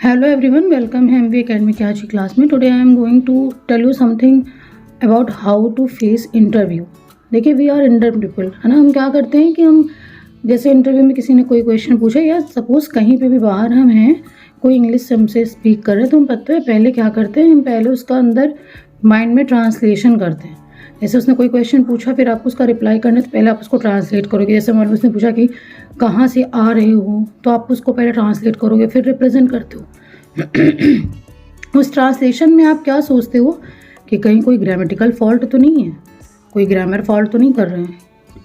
Hello everyone, welcome है MV Academy की आज की क्लास में। Today I am going to tell you something about how to face interview. देखिए, we are Indian people, है ना। हम क्या करते हैं कि हम जैसे इंटरव्यू में किसी ने कोई क्वेश्चन पूछा या सपोज कहीं पे भी बाहर हम हैं, कोई इंग्लिश से हमसे स्पीक कर रहे हैं, तो हम पता है पहले क्या करते हैं, हम पहले उसका अंदर माइंड में ट्रांसलेशन करते हैं। जैसे उसने कोई क्वेश्चन पूछा, फिर आपको उसका रिप्लाई करना है तो पहले आप उसको ट्रांसलेट करोगे। जैसे मान लो उसने पूछा कि कहाँ से आ रहे हो, तो आप उसको पहले ट्रांसलेट करोगे, फिर रिप्रेजेंट करते हो। उस ट्रांसलेशन में आप क्या सोचते हो कि कहीं कोई ग्रामेटिकल फॉल्ट तो नहीं है, कोई ग्रामर फॉल्ट तो नहीं कर रहे हैं।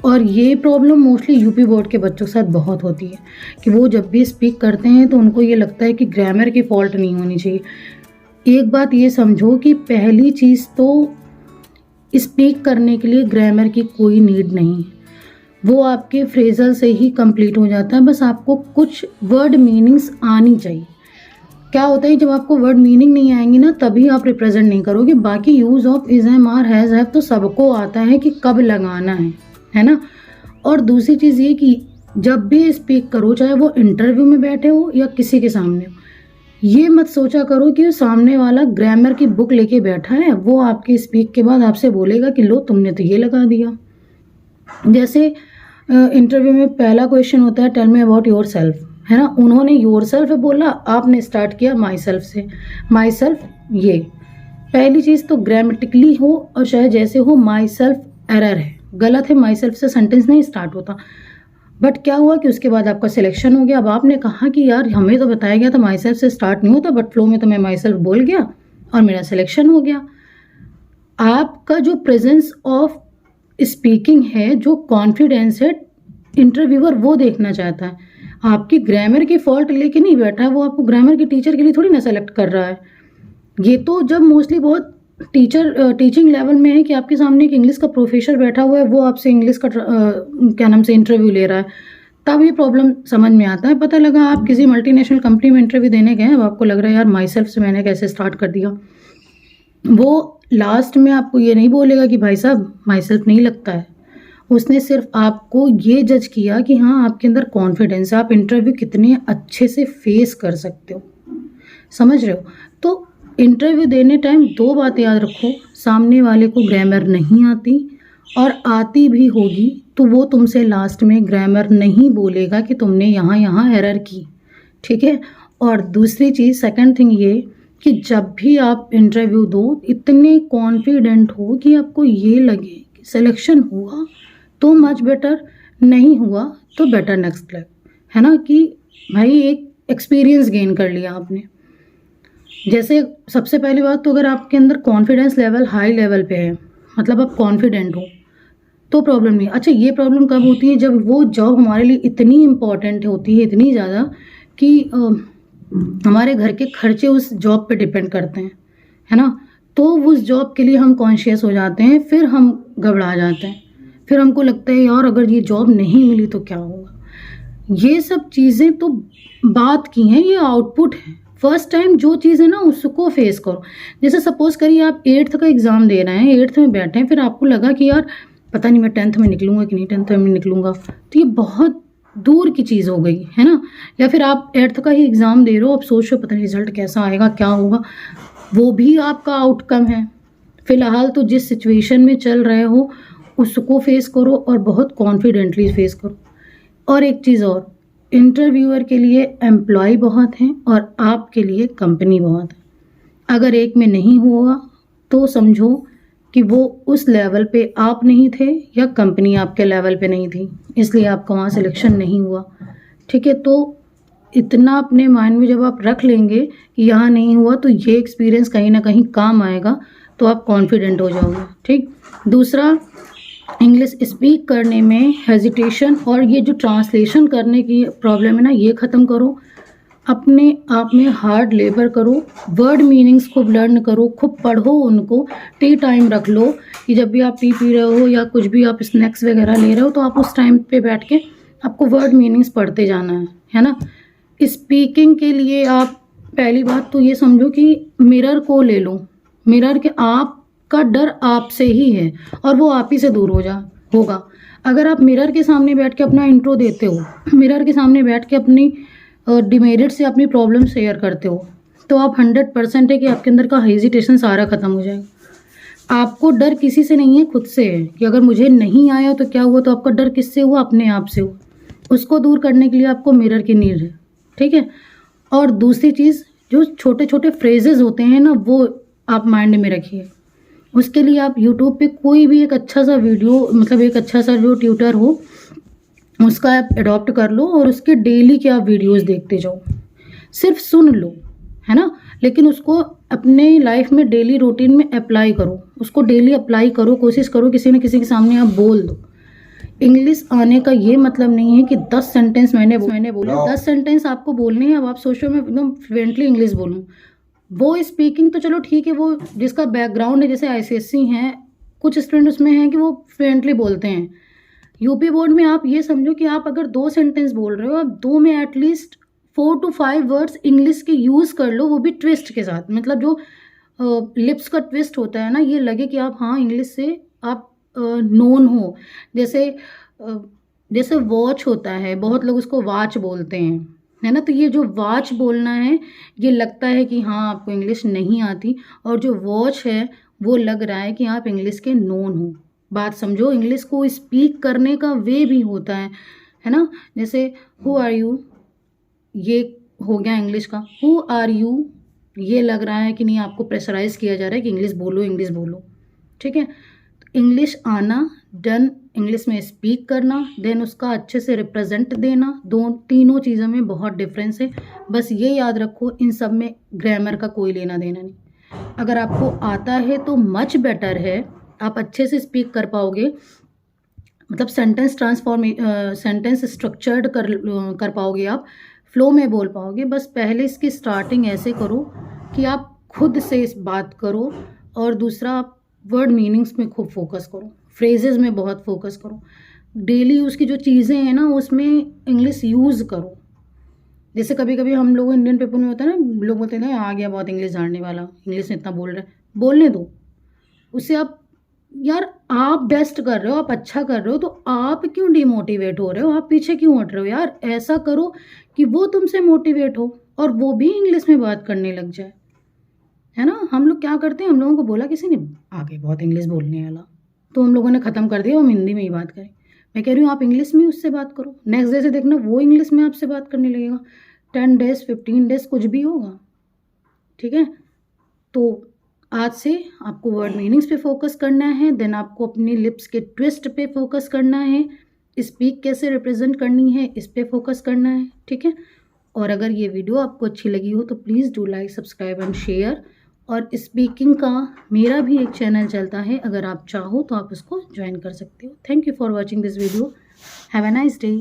और ये प्रॉब्लम मोस्टली यूपी बोर्ड के बच्चों के साथ बहुत होती है कि वो जब भी स्पीक करते हैं तो उनको ये लगता है कि ग्रामर की फॉल्ट नहीं होनी चाहिए। एक बात ये समझो कि पहली चीज़ तो स्पीक करने के लिए ग्रामर की कोई नीड नहीं है, वो आपके फ्रेजल से ही कंप्लीट हो जाता है। बस आपको कुछ वर्ड मीनिंग्स आनी चाहिए। क्या होता है, जब आपको वर्ड मीनिंग नहीं आएंगी ना, तभी आप रिप्रेजेंट नहीं करोगे। बाकी use of is am are has have तो सबको आता है कि कब लगाना है ना। और दूसरी चीज़ ये कि जब भी स्पीक करो, चाहे वो इंटरव्यू में बैठे हो या किसी के सामने हो, ये मत सोचा करो कि सामने वाला ग्रामर की बुक लेके बैठा है, वो आपकी स्पीक के बाद आपसे बोलेगा कि लो तुमने तो ये लगा दिया। जैसे इंटरव्यू में पहला क्वेश्चन होता है tell me about yourself, है ना। उन्होंने योर सेल्फ बोला, आपने स्टार्ट किया माई सेल्फ से। माई सेल्फ, ये पहली चीज़ तो ग्रामेटिकली हो और चाहे जैसे हो, माई सेल्फ एरर है, गलत है। माई सेल्फ से सेंटेंस नहीं स्टार्ट होता। बट क्या हुआ कि उसके बाद आपका सिलेक्शन हो गया। अब आपने कहा कि यार हमें तो बताया गया था माई सेल्फ से स्टार्ट नहीं होता, बट फ्लो में तो मैं माई सेल्फ बोल गया और मेरा सिलेक्शन हो गया। आपका जो प्रेजेंस ऑफ स्पीकिंग है, जो कॉन्फिडेंस है, इंटरव्यूअर वो देखना चाहता है। आपकी ग्रामर की फॉल्ट लेके नहीं बैठा है, वो आपको ग्रामर के टीचर के लिए थोड़ी ना सेलेक्ट कर रहा है। ये तो जब मोस्टली बहुत टीचिंग लेवल में है कि आपके सामने एक इंग्लिश का प्रोफेसर बैठा हुआ है, वो आपसे इंग्लिश का क्या नाम से इंटरव्यू ले रहा है, तब ये प्रॉब्लम समझ में आता है। पता लगा आप किसी मल्टीनेशनल कंपनी में इंटरव्यू देने गए, अब आपको लग रहा है यार माई सेल्फ से मैंने कैसे स्टार्ट कर दिया। वो लास्ट में आपको ये नहीं बोलेगा कि भाई साहब माई सेल्फ नहीं लगता है। उसने सिर्फ आपको ये जज किया कि हाँ आपके अंदर कॉन्फिडेंस है, आप इंटरव्यू कितने अच्छे से फेस कर सकते हो। समझ रहे हो। तो इंटरव्यू देने टाइम दो बात याद रखो, सामने वाले को ग्रामर नहीं आती, और आती भी होगी तो वो तुमसे लास्ट में ग्रामर नहीं बोलेगा कि तुमने यहाँ यहाँ एरर की, ठीक है। और दूसरी चीज़, सेकंड थिंग ये कि जब भी आप इंटरव्यू दो, इतने कॉन्फिडेंट हो कि आपको ये लगे कि सिलेक्शन हुआ तो मच बेटर, नहीं हुआ तो बेटर नेक्स्ट लेवल, है ना। कि भाई एक एक्सपीरियंस गेन कर लिया आपने। जैसे सबसे पहली बात तो अगर आपके अंदर कॉन्फिडेंस लेवल हाई लेवल पे है, मतलब आप कॉन्फिडेंट हो, तो प्रॉब्लम नहीं। अच्छा, ये प्रॉब्लम कब होती है, जब वो जॉब हमारे लिए इतनी इम्पॉर्टेंट होती है, इतनी ज़्यादा कि हमारे घर के खर्चे उस जॉब पे डिपेंड करते हैं, है ना। तो उस जॉब के लिए हम कॉन्शियस हो जाते हैं, फिर हम घबरा जाते हैं, फिर हमको लगता है यार अगर ये जॉब नहीं मिली तो क्या होगा। ये सब चीज़ें तो बात की हैं, ये आउटपुट है। फर्स्ट टाइम जो चीज़ है ना उसको फेस करो। जैसे सपोज करिए आप 8th का एग्ज़ाम दे रहे हैं, 8th में बैठे हैं, फिर आपको लगा कि यार पता नहीं मैं 10th में निकलूंगा कि नहीं, 10th में निकलूंगा, तो ये बहुत दूर की चीज़ हो गई, है ना। या फिर आप 8th का ही एग्ज़ाम दे रहे हो, अब सोच रहे हो पता नहीं रिजल्ट कैसा आएगा, क्या होगा, वो भी आपका आउटकम है। फिलहाल तो जिस सिचुएशन में चल रहे हो उसको फेस करो और बहुत कॉन्फिडेंटली फेस करो। और एक चीज़ और, इंटरव्यूअर के लिए एम्प्लॉय बहुत हैं और आपके लिए कंपनी बहुत है। अगर एक में नहीं हुआ तो समझो कि वो उस लेवल पे आप नहीं थे या कंपनी आपके लेवल पे नहीं थी, इसलिए आपका वहाँ सिलेक्शन नहीं हुआ, ठीक है। तो इतना अपने माइंड में जब आप रख लेंगे कि यहाँ नहीं हुआ तो ये एक्सपीरियंस कहीं ना कहीं काम आएगा, तो आप कॉन्फिडेंट हो जाओगे, ठीक। दूसरा, इंग्लिश स्पीक करने में हेजिटेशन और ये जो ट्रांसलेशन करने की प्रॉब्लम है ना, ये ख़त्म करो। अपने आप में हार्ड लेबर करो, वर्ड मीनिंग्स खूब लर्न करो, खूब पढ़ो उनको। टी टाइम रख लो कि जब भी आप टी पी रहे हो या कुछ भी आप स्नैक्स वगैरह ले रहे हो, तो आप उस टाइम पे बैठ के आपको वर्ड मीनिंग्स पढ़ते जाना है ना। स्पीकिंग के लिए आप पहली बात तो ये समझो कि मिरर को ले लो। मिरर के आपका डर आपसे ही है और वो आप ही से दूर होगा। अगर आप मिरर के सामने बैठ के अपना इंट्रो देते हो, मिरर के सामने बैठ के अपनी डिमेरिट से अपनी प्रॉब्लम शेयर करते हो, तो आप 100% है कि आपके अंदर का हेजिटेशन सारा ख़त्म हो जाएगा। आपको डर किसी से नहीं है, खुद से है कि अगर मुझे नहीं आया तो क्या हुआ। तो आपका डर किससे हुआ? अपने आप से हुआ। उसको दूर करने के लिए आपको मिरर की नीड है, ठीक है। और दूसरी चीज़, जो छोटे छोटे फ्रेजेस होते हैं ना, वो आप माइंड में रखिए। उसके लिए आप यूट्यूब पे कोई भी एक अच्छा सा वीडियो, मतलब एक अच्छा सा जो ट्यूटर हो, उसका आप अडॉप्ट कर लो और उसके डेली के आप वीडियोस देखते जाओ। सिर्फ सुन लो, है ना, लेकिन उसको अपने लाइफ में डेली रूटीन में अप्लाई करो। उसको डेली अप्लाई करो, कोशिश करो किसी न किसी के सामने आप बोल दो। इंग्लिश आने का ये मतलब नहीं है कि 10 सेंटेंस मैंने बोले, 10 सेंटेंस आपको बोलने हैं। अब आप सोचो मैं एकदम फ्लुएंटली इंग्लिश बोलूँ, वो स्पीकिंग तो चलो ठीक है, वो जिसका बैकग्राउंड है, जैसे ICSE हैं, कुछ स्टूडेंट उसमें हैं कि वो फ्लुएंटली बोलते हैं। यूपी बोर्ड में आप ये समझो कि आप अगर 2 सेंटेंस बोल रहे हो, आप 2 में एटलीस्ट 4 to 5 वर्ड्स इंग्लिश के यूज़ कर लो, वो भी ट्विस्ट के साथ। मतलब जो लिप्स का ट्विस्ट होता है ना, ये लगे कि आप हाँ इंग्लिश से आप नोन हो। जैसे जैसे वॉच होता है, बहुत लोग उसको वाच बोलते हैं, है ना। तो ये जो वाच बोलना है, ये लगता है कि हाँ आपको इंग्लिश नहीं आती, और जो वॉच है वो लग रहा है कि आप इंग्लिश के नोन हो। बात समझो, इंग्लिश को स्पीक करने का वे भी होता है ना। जैसे हु आर यू, ये हो गया इंग्लिश का। हु आर यू, ये लग रहा है कि नहीं, आपको प्रेशराइज किया जा रहा है कि इंग्लिश बोलो, इंग्लिश बोलो, ठीक है। इंग्लिश आना, डन इंग्लिश में स्पीक करना, देन उसका अच्छे से रिप्रेजेंट देना, तीनों चीज़ों में बहुत डिफरेंस है। बस ये याद रखो, इन सब में ग्रामर का कोई लेना देना नहीं। अगर आपको आता है तो मच बेटर है, आप अच्छे से स्पीक कर पाओगे, मतलब सेंटेंस स्ट्रक्चर्ड कर पाओगे, आप फ्लो में बोल पाओगे। बस पहले इसकी स्टार्टिंग ऐसे करो कि आप खुद से इस बात करो, और दूसरा आप वर्ड मीनिंग्स में खूब फोकस करो, फ्रेजेस में बहुत फोकस करो, डेली यूज़ की जो चीज़ें हैं ना उसमें इंग्लिश यूज़ करो। जैसे कभी कभी हम लोग इंडियन पीपल में होता है ना, लोग बोलते हैं ना आ गया बहुत इंग्लिश जानने वाला, इंग्लिश में इतना बोल रहा है, बोलने दो उससे। आप यार आप बेस्ट कर रहे हो, आप अच्छा कर रहे हो, तो आप क्यों डिमोटिवेट हो रहे हो? आप पीछे क्यों हट रहे हो? यार ऐसा करो कि वो तुमसे मोटिवेट हो और वो भी इंग्लिश में बात करने लग जाए, है ना। हम लोग क्या करते हैं, हम लोगों को बोला किसी ने आगे बहुत इंग्लिश बोलने वाला, तो हम लोगों ने ख़त्म कर दिया, हम हिंदी में ही बात करें। मैं कह रही हूँ आप इंग्लिश में उससे बात करो, नेक्स्ट डे से देखना वो इंग्लिश में आपसे बात करने लगेगा। 10 डेज 15 डेज कुछ भी होगा, ठीक है। तो आज से आपको वर्ड मीनिंग्स पे फोकस करना है, देन आपको अपनी लिप्स के ट्विस्ट पे फोकस करना है, स्पीक कैसे रिप्रेजेंट करनी है इस पे फोकस करना है, ठीक है। और अगर ये वीडियो आपको अच्छी लगी हो तो please do like, subscribe and share. और स्पीकिंग का मेरा भी एक चैनल चलता है, अगर आप चाहो तो आप उसको ज्वाइन कर सकते हो। Thank you for watching this video. Have a nice day.